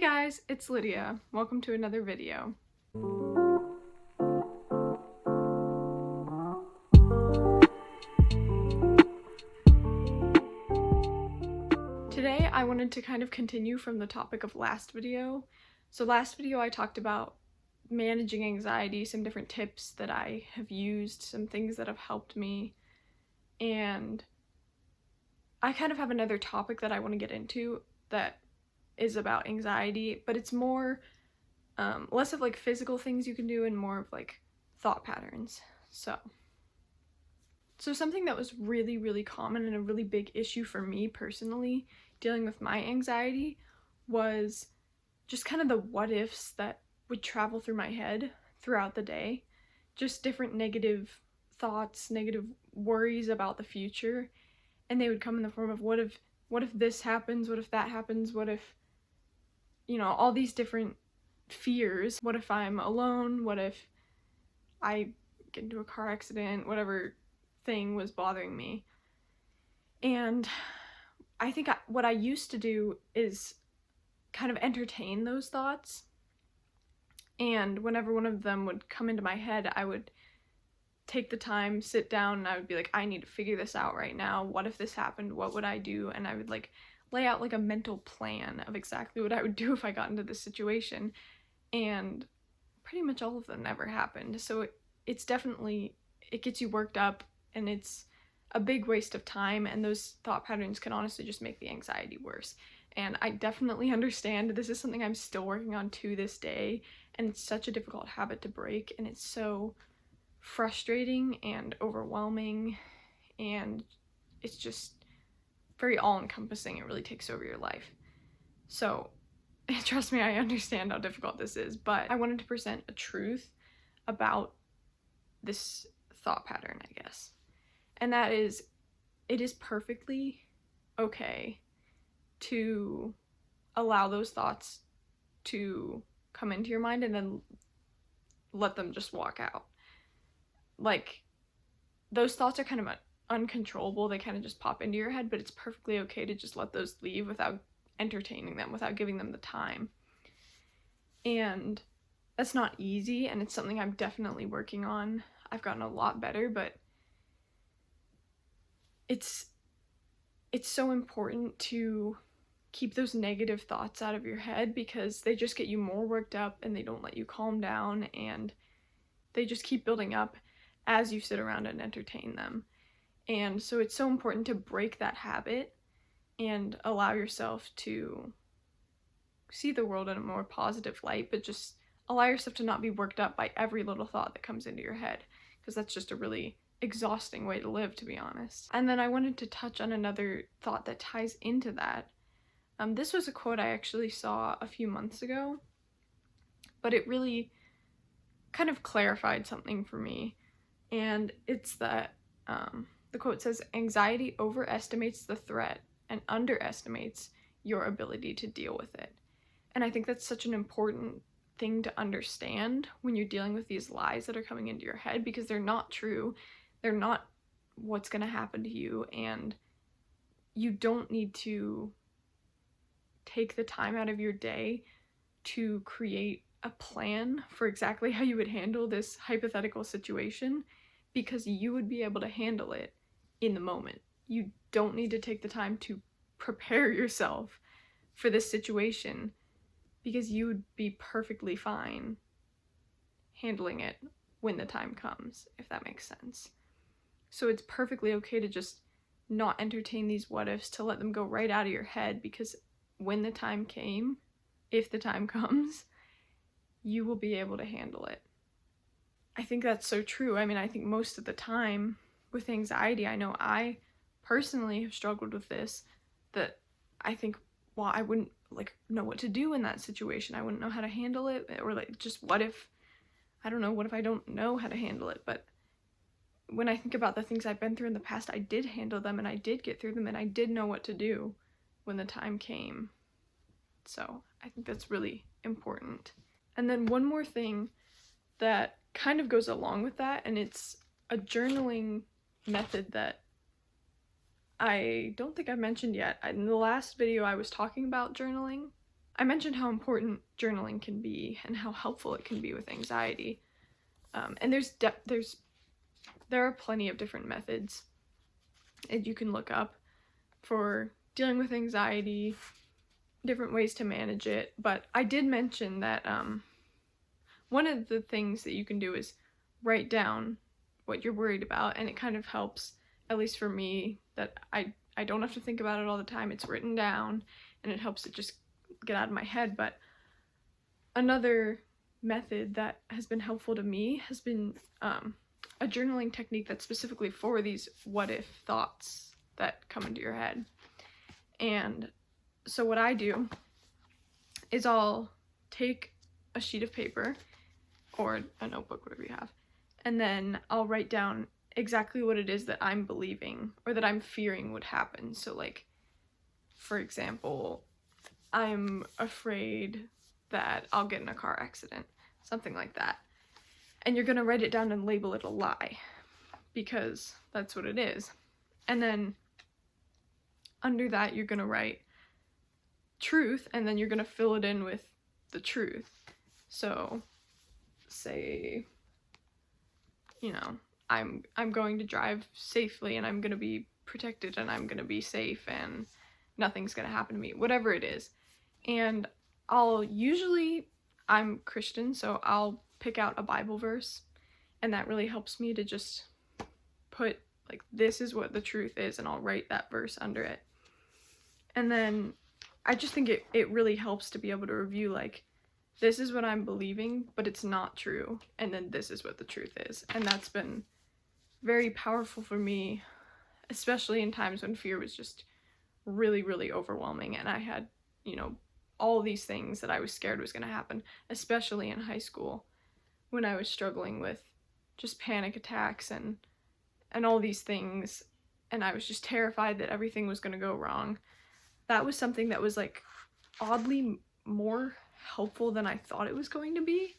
Hey guys, it's Lydia. Welcome to another video. Today I wanted to kind of continue from the topic of last video. So last video I talked about managing anxiety, some different tips that I have used, some things that have helped me, and I kind of have another topic that I want to get into that is about anxiety, but it's more less of like physical things you can do and more of like thought patterns. So something that was really common and a really big issue for me personally dealing with my anxiety was just kind of the what ifs that would travel through my head throughout the day. Just different negative thoughts, negative worries about the future, and they would come in the form of what if this happens, what if that happens, what if, you know, all these different fears. What if I'm alone? What if I get into a car accident? Whatever thing was bothering me. And I think what I used to do is kind of entertain those thoughts, and whenever one of them would come into my head, I would take the time, sit down, and I would be like, I need to figure this out right now. What if this happened? What would I do? And I would like lay out like a mental plan of exactly what I would do if I got into this situation, and pretty much all of them never happened. So it's definitely, it gets you worked up, and it's a big waste of time, and those thought patterns can honestly just make the anxiety worse. And I definitely understand this is something I'm still working on to this day, and it's such a difficult habit to break, and it's so frustrating and overwhelming, and it's just very all-encompassing. It really takes over your life. So trust me, I understand how difficult this is, but I wanted to present a truth about this thought pattern, I guess. And that is, it is perfectly okay to allow those thoughts to come into your mind and then let them just walk out. Like, those thoughts are kind of uncontrollable. They kind of just pop into your head, but it's perfectly okay to just let those leave without entertaining them, without giving them the time. And that's not easy, and it's something I'm definitely working on. I've gotten a lot better, but it's so important to keep those negative thoughts out of your head, because they just get you more worked up and they don't let you calm down, and they just keep building up as you sit around and entertain them. And so it's so important to break that habit and allow yourself to see the world in a more positive light, but just allow yourself to not be worked up by every little thought that comes into your head, because that's just a really exhausting way to live, to be honest. And then I wanted to touch on another thought that ties into that. This was a quote I actually saw a few months ago, but it really kind of clarified something for me. And it's that the quote says, "Anxiety overestimates the threat and underestimates your ability to deal with it." And I think that's such an important thing to understand when you're dealing with these lies that are coming into your head, because they're not true. They're not what's going to happen to you, and you don't need to take the time out of your day to create a plan for exactly how you would handle this hypothetical situation, because you would be able to handle it in the moment. You don't need to take the time to prepare yourself for this situation, because you would be perfectly fine handling it when the time comes, if that makes sense. So it's perfectly okay to just not entertain these what ifs, to let them go right out of your head, because when the time came, if the time comes, you will be able to handle it. I think that's so true. I mean, I think most of the time with anxiety, I know I personally have struggled with this, that I think, well, I wouldn't like know what to do in that situation. I wouldn't know how to handle it, or like, just what if I don't know how to handle it. But when I think about the things I've been through in the past, I did handle them, and I did get through them, and I did know what to do when the time came. So I think that's really important. And then one more thing that kind of goes along with that, and it's a journaling method that I don't think I've mentioned yet. In the last video I was talking about journaling. I mentioned how important journaling can be and how helpful it can be with anxiety. And there are plenty of different methods that you can look up for dealing with anxiety, different ways to manage it. But I did mention that one of the things that you can do is write down what you're worried about, and it kind of helps, at least for me, that I don't have to think about it all the time. It's written down, and it helps it just get out of my head. But another method that has been helpful to me has been a journaling technique that's specifically for these what if thoughts that come into your head. And so what I do is I'll take a sheet of paper or a notebook, whatever you have, and then I'll write down exactly what it is that I'm believing or that I'm fearing would happen. So like, for example, I'm afraid that I'll get in a car accident, something like that. And you're gonna write it down and label it a lie, because that's what it is. And then under that, you're gonna write truth, and then you're gonna fill it in with the truth. So say, you know, I'm going to drive safely, and I'm gonna be protected, and I'm gonna be safe, and nothing's gonna happen to me, whatever it is. And I'm Christian, so I'll pick out a Bible verse, and that really helps me to just put, like, this is what the truth is, and I'll write that verse under it. And then I just think it really helps to be able to review, like, this is what I'm believing, but it's not true, and then this is what the truth is. And that's been very powerful for me, especially in times when fear was just really, really overwhelming, and I had, you know, all these things that I was scared was going to happen, especially in high school when I was struggling with just panic attacks and all these things, and I was just terrified that everything was going to go wrong. That was something that was, like, oddly more helpful than I thought it was going to be.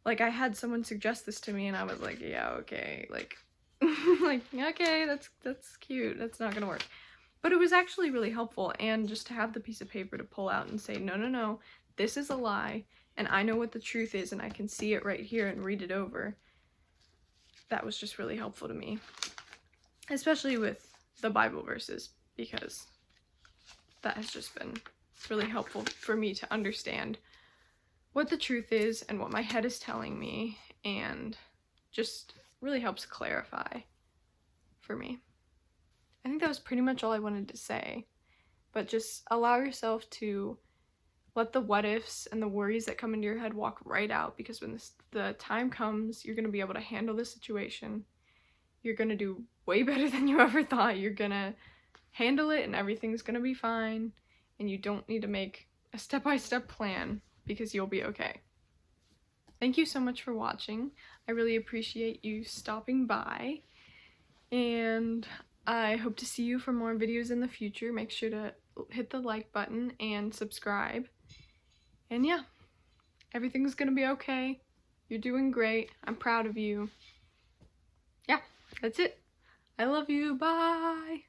Like, I had someone suggest this to me, and I was like, yeah, okay, like, like, okay, that's cute, that's not gonna work. But it was actually really helpful, and just to have the piece of paper to pull out and say, no, this is a lie, and I know what the truth is, and I can see it right here and read it over. That was just really helpful to me, especially with the Bible verses, because that has just been really helpful for me to understand what the truth is and what my head is telling me, and just really helps clarify for me. I think that was pretty much all I wanted to say, but just allow yourself to let the what ifs and the worries that come into your head walk right out, because when the time comes, you're going to be able to handle the situation. You're going to do way better than you ever thought. You're going to handle it, and everything's going to be fine, and you don't need to make a step-by-step plan, because you'll be okay. Thank you so much for watching. I really appreciate you stopping by, and I hope to see you for more videos in the future. Make sure to hit the like button and subscribe. And yeah, everything's gonna be okay. You're doing great. I'm proud of you. Yeah, that's it. I love you. Bye.